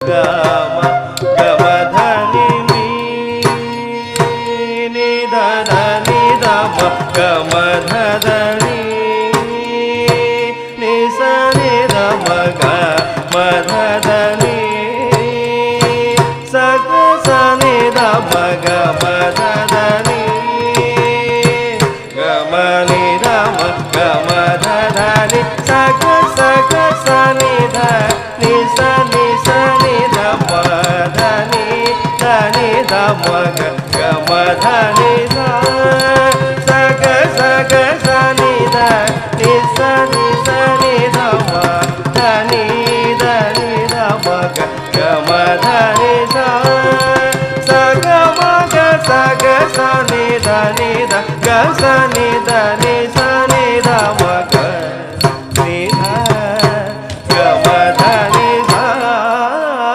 గమ గమధని నిదని దమ గమధని నిసని దమ గమధని సగ సని దమ గమధని గమని దమ గమధని సగ సగ సని ధ నిసని సని దమ ధని ధని దమ గమధని ధ సగ సగ సని ధ నిసని సని దమ ధని ధని దమ గమధని ధ సగ మగ సగ సని ధని ధ గ సని ధ